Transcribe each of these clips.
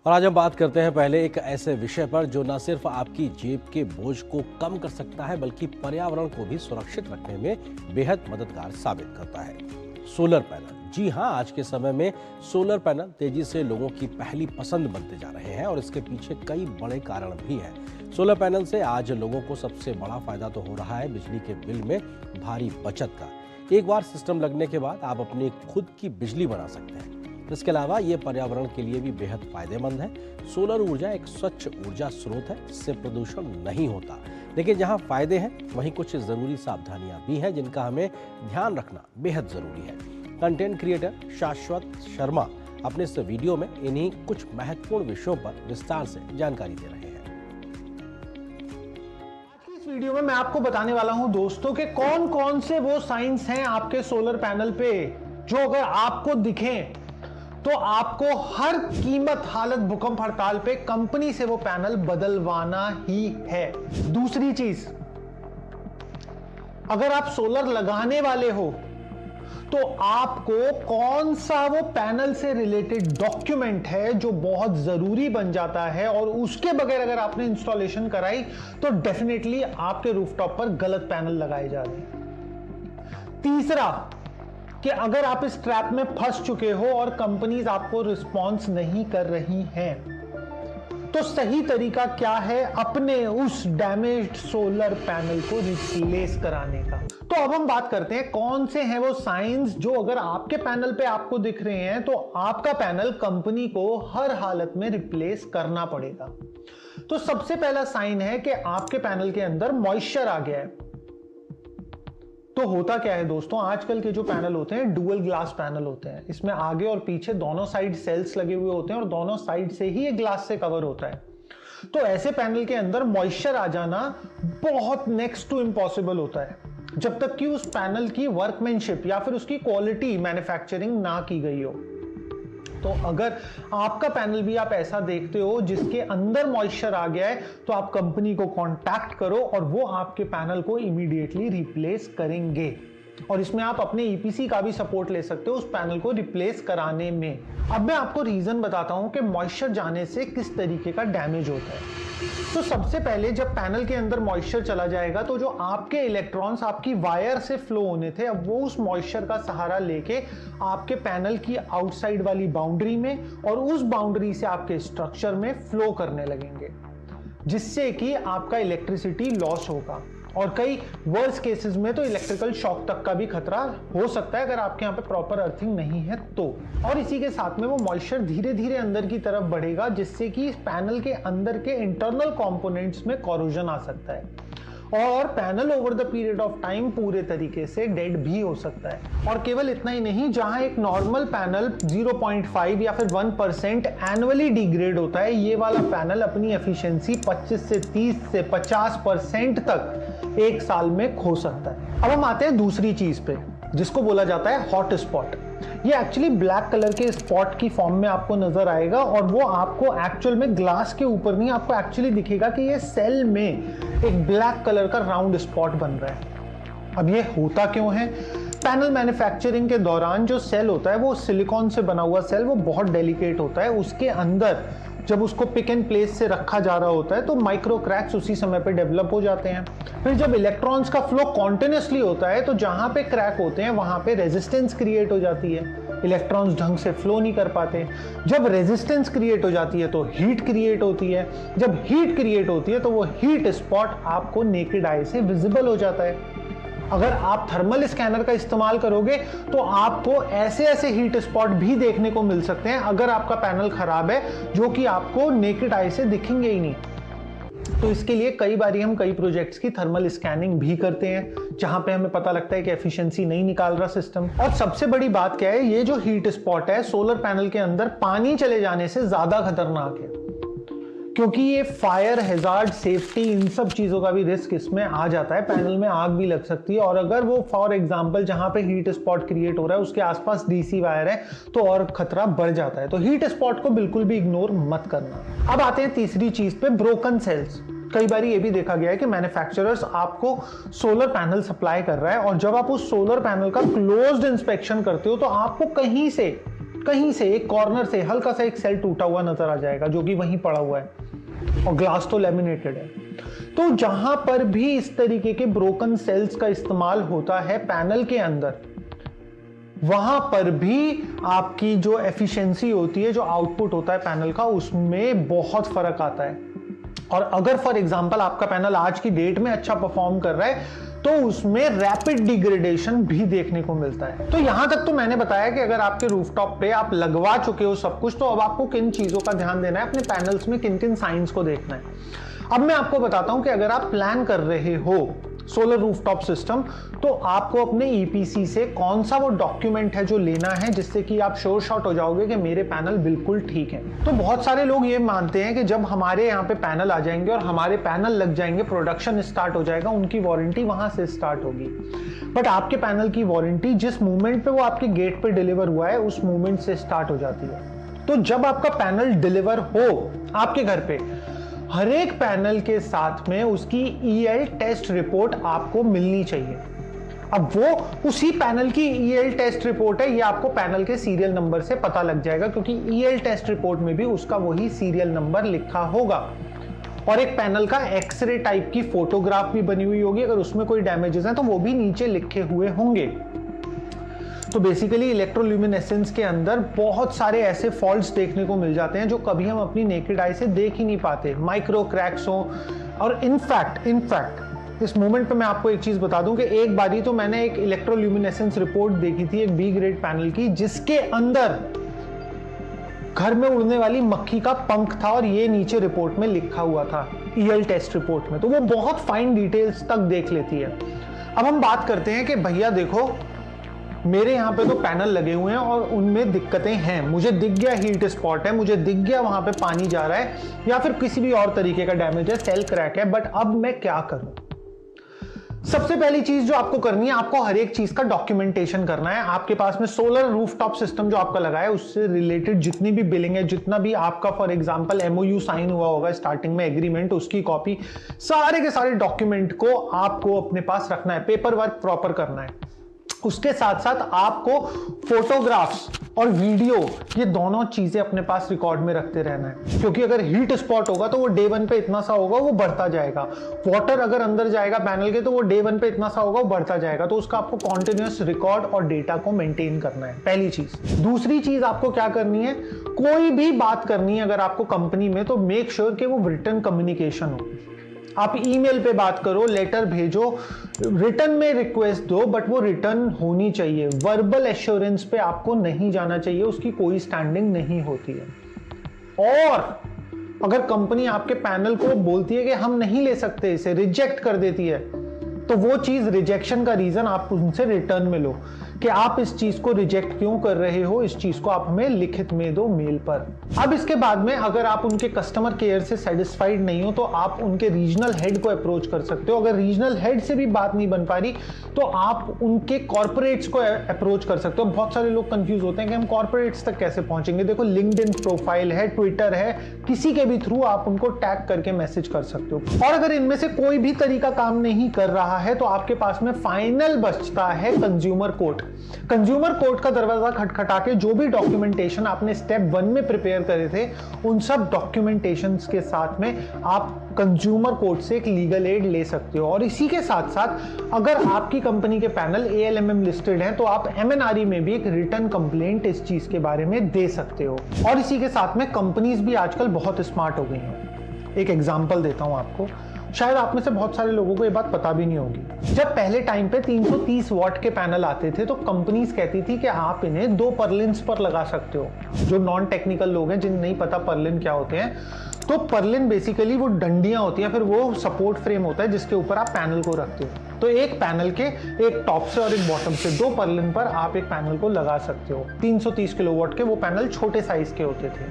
और आज हम बात करते हैं पहले एक ऐसे विषय पर जो न सिर्फ आपकी जेब के बोझ को कम कर सकता है बल्कि पर्यावरण को भी सुरक्षित रखने में बेहद मददगार साबित करता है। Solar panel. जी हाँ, आज के समय में सोलर पैनल तेजी से लोगों की पहली पसंद बनते जा रहे हैं और इसके पीछे कई बड़े कारण भी हैं। सोलर पैनल से आज लोगों को सबसे बड़ा फायदा तो हो रहा है बिजली के बिल में भारी बचत का। एक बार सिस्टम लगने के बाद आप अपनी खुद की बिजली बना सकते हैं। इसके अलावा ये पर्यावरण के लिए भी बेहद फायदेमंद है। सोलर ऊर्जा एक स्वच्छ ऊर्जा स्रोत है जिससे प्रदूषण नहीं होता। लेकिन जहाँ फायदे हैं वहीं कुछ जरूरी सावधानियां भी हैं जिनका हमें ध्यान रखना बेहद जरूरी है। कंटेंट क्रिएटर शाश्वत शर्मा अपने इस वीडियो में इन्हीं कुछ महत्वपूर्ण विषयों पर विस्तार से जानकारी दे रहे हैं। आज की इस वीडियो में मैं आपको बताने वाला हूं दोस्तों कि कौन कौन से वो साइंस हैं आपके सोलर पैनल पे जो अगर आपको दिखें तो आपको हर कीमत हालत भूकंप हड़ताल पे कंपनी से वो पैनल बदलवाना ही है। दूसरी चीज, अगर आप सोलर लगाने वाले हो तो आपको कौन सा वो पैनल से रिलेटेड डॉक्यूमेंट है जो बहुत जरूरी बन जाता है और उसके बगैर अगर आपने इंस्टॉलेशन कराई तो डेफिनेटली आपके रूफटॉप पर गलत पैनल लगाए जा रहे हैं। तीसरा, कि अगर आप इस ट्रैप में फंस चुके हो और कंपनीज आपको रिस्पॉन्स नहीं कर रही हैं तो सही तरीका क्या है अपने उस डैमेज्ड सोलर पैनल को रिप्लेस कराने का। तो अब हम बात करते हैं कौन से हैं वो साइंस जो अगर आपके पैनल पे आपको दिख रहे हैं तो आपका पैनल कंपनी को हर हालत में रिप्लेस करना पड़ेगा। तो सबसे पहला साइन है कि आपके पैनल के अंदर मॉइस्चर आ गया है। तो होता क्या है दोस्तों, आजकल के जो पैनल होते हैं डुअल ग्लास पैनल होते हैं। इसमें आगे और पीछे दोनों साइड सेल्स लगे हुए होते हैं और दोनों साइड से ही ये ग्लास से कवर होता है। तो ऐसे पैनल के अंदर मॉइस्चर आ जाना बहुत नेक्स्ट टू इम्पॉसिबल होता है जब तक कि उस पैनल की वर्कमैनशिप या फिर उसकी क्वालिटी मैन्युफैक्चरिंग ना की गई हो। तो अगर आपका पैनल भी आप ऐसा देखते हो जिसके अंदर मॉइस्चर आ गया है तो आप कंपनी को कांटेक्ट करो और वो आपके पैनल को इमीडिएटली रिप्लेस करेंगे। और इसमें आप अपने ईपीसी का भी सपोर्ट ले सकते हो उस पैनल को रिप्लेस कराने में। अब मैं आपको रीजन बताता हूं कि मॉइस्चर जाने से किस तरीके का डैमेज होता है। तो सबसे पहले जब पैनल के अंदर मॉइस्चर चला जाएगा तो जो आपके इलेक्ट्रॉन्स आपकी वायर से फ्लो होने थे अब वो उस मॉइस्चर का सहारा लेके आपके पैनल की आउटसाइड वाली बाउंड्री में और उस बाउंड्री से आपके स्ट्रक्चर में फ्लो करने लगेंगे जिससे कि आपका इलेक्ट्रिसिटी लॉस होगा और कई वर्स्ट केसेस में तो इलेक्ट्रिकल शॉक तक का भी खतरा हो सकता है अगर आपके यहाँ पे प्रॉपर अर्थिंग नहीं है तो। और इसी के साथ में वो मॉइस्चर धीरे धीरे अंदर की तरफ बढ़ेगा जिससे कि इस पैनल के अंदर के इंटरनल कंपोनेंट्स में कोरोजन आ सकता है और panel over the period of time पूरे तरीके से डेड भी हो सकता है। और केवल इतना ही नहीं, जहां एक नॉर्मल पैनल 0.5 या फिर 1% एनुअली डिग्रेड होता है, ये वाला पैनल अपनी एफिशिएंसी 25 से 30 से 50% तक एक साल में खो सकता है। अब हम आते हैं दूसरी चीज पे जिसको बोला जाता है हॉट स्पॉट। ये एक्चुअली ब्लैक कलर के स्पॉट की फॉर्म में आपको नजर आएगा और वो आपको एक्चुअल में ग्लास के ऊपर नहीं, आपको एक्चुअली दिखेगा कि ये सेल में एक ब्लैक कलर का राउंड स्पॉट बन रहा है। अब ये होता क्यों है? पैनल मैन्युफैक्चरिंग के दौरान जो सेल होता है वो सिलिकॉन से बना हुआ सेल, वो बहुत डेलिकेट होता है। उसके अंदर जब उसको पिक एंड प्लेस से रखा जा रहा होता है तो माइक्रो क्रैक्स उसी समय पे डेवलप हो जाते हैं। फिर जब इलेक्ट्रॉन्स का फ्लो कॉन्टिन्यूसली होता है तो जहां पे क्रैक होते हैं वहां पे रेजिस्टेंस क्रिएट हो जाती है, इलेक्ट्रॉन्स ढंग से फ्लो नहीं कर पाते। जब रेजिस्टेंस क्रिएट हो जाती है तो हीट क्रिएट होती है, जब हीट क्रिएट होती है तो वो हीट स्पॉट आपको नेकेड आई से विजिबल हो जाता है। अगर आप थर्मल स्कैनर का इस्तेमाल करोगे तो आपको ऐसे ऐसे हीट स्पॉट भी देखने को मिल सकते हैं अगर आपका पैनल खराब है, जो कि आपको नेकेड आई से दिखेंगे ही नहीं। तो इसके लिए कई बार हम कई प्रोजेक्ट्स की थर्मल स्कैनिंग भी करते हैं जहां पे हमें पता लगता है कि एफिशिएंसी नहीं निकाल रहा सिस्टम। और सबसे बड़ी बात क्या है, ये जो हीट स्पॉट है सोलर पैनल के अंदर पानी चले जाने से ज्यादा खतरनाक है क्योंकि ये फायर हैजार्ड, सेफ्टी, इन सब चीजों का भी रिस्क इसमें आ जाता है। पैनल में आग भी लग सकती है और अगर वो फॉर एग्जांपल जहां पे हीट स्पॉट क्रिएट हो रहा है उसके आसपास डीसी वायर है तो और खतरा बढ़ जाता है। तो हीट स्पॉट को बिल्कुल भी इग्नोर मत करना। अब आते हैं तीसरी चीज पे, ब्रोकन सेल्स। कई बार ये भी देखा गया है कि मैन्युफैक्चरर्स आपको सोलर पैनल सप्लाई कर रहा है और जब आप उस सोलर पैनल का क्लोज्ड इंस्पेक्शन करते हो तो आपको कहीं से कहीं से एक कॉर्नर से हल्का सा एक सेल टूटा हुआ नजर आ जाएगा जो कि वहीं पड़ा हुआ है और ग्लास तो लैमिनेटेड है। तो जहां पर भी इस तरीके के ब्रोकन सेल्स का इस्तेमाल होता है पैनल के अंदर, वहां पर भी आपकी जो एफिशिएंसी होती है, जो आउटपुट होता है पैनल का, उसमें बहुत फर्क आता है। और अगर फॉर एग्जांपल आपका पैनल आज की डेट में अच्छा परफॉर्म कर रहा है तो उसमें रैपिड डिग्रेडेशन भी देखने को मिलता है। तो यहां तक तो मैंने बताया कि अगर आपके रूफटॉप पे आप लगवा चुके हो सब कुछ, तो अब आपको किन चीजों का ध्यान देना है, अपने पैनल्स में किन किन साइंस को देखना है। अब मैं आपको बताता हूं कि अगर आप प्लान कर रहे हो सोलर रूफटॉप सिस्टम, तो आपको अपने ईपीसी से कौन सा वो डॉक्यूमेंट है जो लेना है जिससे कि आप श्योर शॉट हो जाओगे कि मेरे पैनल बिल्कुल ठीक है। तो बहुत सारे लोग ये मानते हैं कि जब हमारे यहाँ पे पैनल आ जाएंगे और हमारे पैनल लग जाएंगे, प्रोडक्शन स्टार्ट हो जाएगा, उनकी वारंटी वहां से स्टार्ट होगी। बट आपके पैनल की वारंटी जिस मूवमेंट पे वो आपके गेट पे डिलीवर हुआ है उस मूवमेंट से स्टार्ट हो जाती है। तो जब आपका पैनल डिलीवर हो आपके घर पे, हर एक पैनल के साथ में उसकी ईएल टेस्ट रिपोर्ट आपको मिलनी चाहिए। अब वो उसी पैनल की ईएल टेस्ट रिपोर्ट है, ये आपको पैनल के सीरियल नंबर से पता लग जाएगा, क्योंकि ईएल टेस्ट रिपोर्ट में भी उसका वही सीरियल नंबर लिखा होगा। और एक पैनल का एक्सरे टाइप की फोटोग्राफ भी बनी हुई होगी, अगर उसमें कोई डैमेजेस हैं तो वो भी नीचे लिखे हुए होंगे। तो बेसिकली इलेक्ट्रोल्यूमिनेसेंस के अंदर बहुत सारे ऐसे फॉल्ट्स देखने को मिल जाते हैं जो कभी हम अपनी नेकेड आई से देख ही नहीं पाते, माइक्रो क्रैक्स हो। और इनफैक्ट इस मोमेंट पे मैं आपको एक चीज बता दूं कि एक बारी तो मैंने एक इलेक्ट्रोल्यूमिनेसेंस रिपोर्ट देखी थी एक बी ग्रेड पैनल की, जिसके अंदर घर में उड़ने वाली मक्खी का पंख था और ये नीचे रिपोर्ट में लिखा हुआ था ईएल टेस्ट रिपोर्ट में। तो वो बहुत फाइन डिटेल्स तक देख लेती है। अब हम बात करते हैं कि भैया देखो, मेरे यहाँ पे तो पैनल लगे हुए हैं और उनमें दिक्कतें हैं, मुझे दिख गया हीट स्पॉट है, मुझे दिख गया वहां पे पानी जा रहा है या फिर किसी भी और तरीके का डैमेज है, सेल क्रैक है, बट अब मैं क्या करूं? सबसे पहली चीज जो आपको करनी है, आपको हर एक चीज का डॉक्यूमेंटेशन करना है। आपके पास में सोलर रूफटॉप सिस्टम जो आपका लगा है उससे रिलेटेड जितनी भी बिलिंग है, जितना भी आपका फॉर एग्जांपल एमओयू साइन हुआ होगा स्टार्टिंग में एग्रीमेंट, उसकी कॉपी, सारे के सारे डॉक्यूमेंट को आपको अपने पास रखना है, पेपर वर्क प्रॉपर करना है। उसके साथ साथ आपको फोटोग्राफ्स और वीडियो, ये दोनों चीजें अपने पास रिकॉर्ड में रखते रहना है, क्योंकि अगर हीट स्पॉट होगा तो वो डे 1 पे इतना सा होगा, वो बढ़ता जाएगा। वाटर अगर अंदर जाएगा पैनल के तो वो डे 1 पे इतना सा होगा, वो बढ़ता जाएगा। तो उसका आपको कॉन्टिन्यूअस रिकॉर्ड और डेटा को मेंटेन करना है, पहली चीज। दूसरी चीज आपको क्या करनी है, कोई भी बात करनी है अगर आपको कंपनी में, तो मेक श्योर कि वो रिटन कम्युनिकेशन हो। आप ईमेल पे बात करो, लेटर भेजो, रिटर्न में रिक्वेस्ट दो, बट वो रिटर्न होनी चाहिए। वर्बल एश्योरेंस पे आपको नहीं जाना चाहिए, उसकी कोई स्टैंडिंग नहीं होती है। और अगर कंपनी आपके पैनल को बोलती है कि हम नहीं ले सकते, इसे रिजेक्ट कर देती है, तो वो चीज रिजेक्शन का रीजन आप उनसे रिटर्न में लो कि आप इस चीज को रिजेक्ट क्यों कर रहे हो, इस चीज को आप हमें लिखित में दो मेल पर। अब इसके बाद में अगर आप उनके कस्टमर केयर से सेटिस्फाइड नहीं हो तो आप उनके रीजनल हेड को अप्रोच कर सकते हो। अगर रीजनल हेड से भी बात नहीं बन पा रही तो आप उनके कॉर्पोरेट्स को अप्रोच कर सकते हो। बहुत सारे लोग कंफ्यूज होते हैं कि हम कॉर्पोरेट्स तक कैसे पहुंचेंगे। देखो, लिंक्डइन प्रोफाइल है, ट्विटर है, किसी के भी थ्रू आप उनको टैग करके मैसेज कर सकते हो। और अगर इनमें से कोई भी तरीका काम नहीं कर रहा है तो आपके पास में फाइनल बचता है कंज्यूमर कोर्ट। कंज्यूमर कोर्ट का दरवाजा खटखटा के जो भी डॉक्यूमेंटेशन आपने स्टेप 1 में प्रिपेयर करे थे, उन सब डॉक्यूमेंटेशंस के साथ में आप कंज्यूमर कोर्ट से एक लीगल एड ले सकते हो। और इसी के साथ साथ अगर आपकी कंपनी के पैनल ALMM लिस्टेड हैं तो आप MNRE में भी एक रिटर्न कंप्लेंट इस चीज के बारे में दे सकते हो। और इसी के साथ में कंपनीज भी आजकल बहुत स्मार्ट हो गई हैं। एक एग्जांपल देता हूं आपको, शायद आप में से बहुत सारे लोगों को ये बात पता भी नहीं होगी। जब पहले टाइम पे 330 वॉट के पैनल आते थे तो कंपनीज कहती थी कि आप इन्हें 2 पर्लिन्स पर लगा सकते हो। जो नॉन टेक्निकल लोग हैं, जिन्हें नहीं पता पर्लिन क्या होते हैं, तो पर्लिन बेसिकली वो डंडियां होती हैं, फिर वो सपोर्ट फ्रेम होता है जिसके ऊपर आप पैनल को रखते हो। तो एक पैनल के एक टॉप से और एक बॉटम से 2 पर्लिन पर आप एक पैनल को लगा सकते हो। 330 किलोवाट के वो पैनल छोटे साइज के होते थे।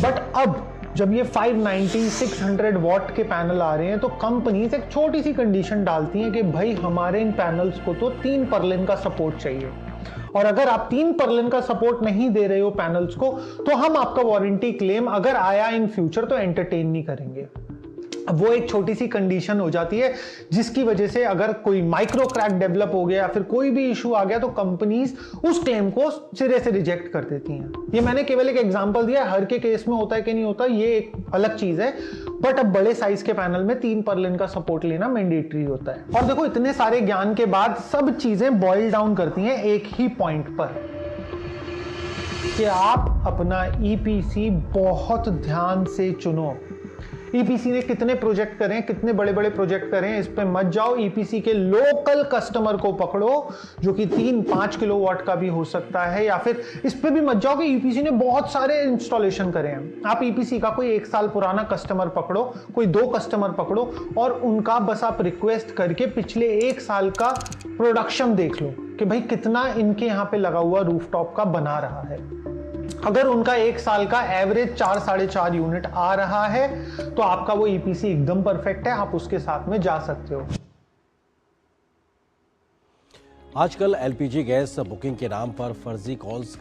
बट अब जब ये 590, 600 वॉट के पैनल आ रहे हैं तो कंपनीज एक छोटी सी कंडीशन डालती हैं कि भाई हमारे इन पैनल्स को तो 3 पर्लिन का सपोर्ट चाहिए, और अगर आप 3 पर्लिन का सपोर्ट नहीं दे रहे हो पैनल्स को तो हम आपका वारंटी क्लेम अगर आया इन फ्यूचर तो एंटरटेन नहीं करेंगे। अब वो एक छोटी सी कंडीशन हो जाती है जिसकी वजह से अगर कोई माइक्रो क्रैक डेवलप हो गया या फिर कोई भी इशू आ गया तो कंपनीज उस क्लेम को सिरे से रिजेक्ट कर देती हैं। ये मैंने केवल एक एग्जांपल दिया, हर के केस में होता है कि नहीं होता ये एक अलग चीज है, बट अब बड़े साइज के पैनल में 3 पर्लिन का सपोर्ट लेना मैंडेटरी होता है। और देखो इतने सारे ज्ञान के बाद सब चीजें बॉइल डाउन करती हैं एक ही पॉइंट पर कि आप अपना ईपीसी बहुत ध्यान से चुनो। ईपीसी ने कितने प्रोजेक्ट करें, कितने बड़े बड़े प्रोजेक्ट करें, इस पे मत जाओ। ईपीसी के लोकल कस्टमर को पकड़ो जो कि 3-5 किलोवाट का भी हो सकता है, या फिर इस पे भी मत जाओ कि ईपीसी ने बहुत सारे इंस्टॉलेशन करे हैं। आप ईपीसी का कोई 1 साल पुराना कस्टमर पकड़ो, कोई 2 कस्टमर पकड़ो और उनका बस आप रिक्वेस्ट करके पिछले 1 साल का प्रोडक्शन देख लो कि भाई कितना इनके यहाँ पे लगा हुआ रूफटॉप का बना रहा है। अगर उनका 1 साल का एवरेज 4-4.5 यूनिट आ रहा है तो आपका वो ईपीसी एकदम परफेक्ट है, आप उसके साथ में जा सकते हो। आजकल एलपीजी गैस बुकिंग के नाम पर फर्जी कॉल्स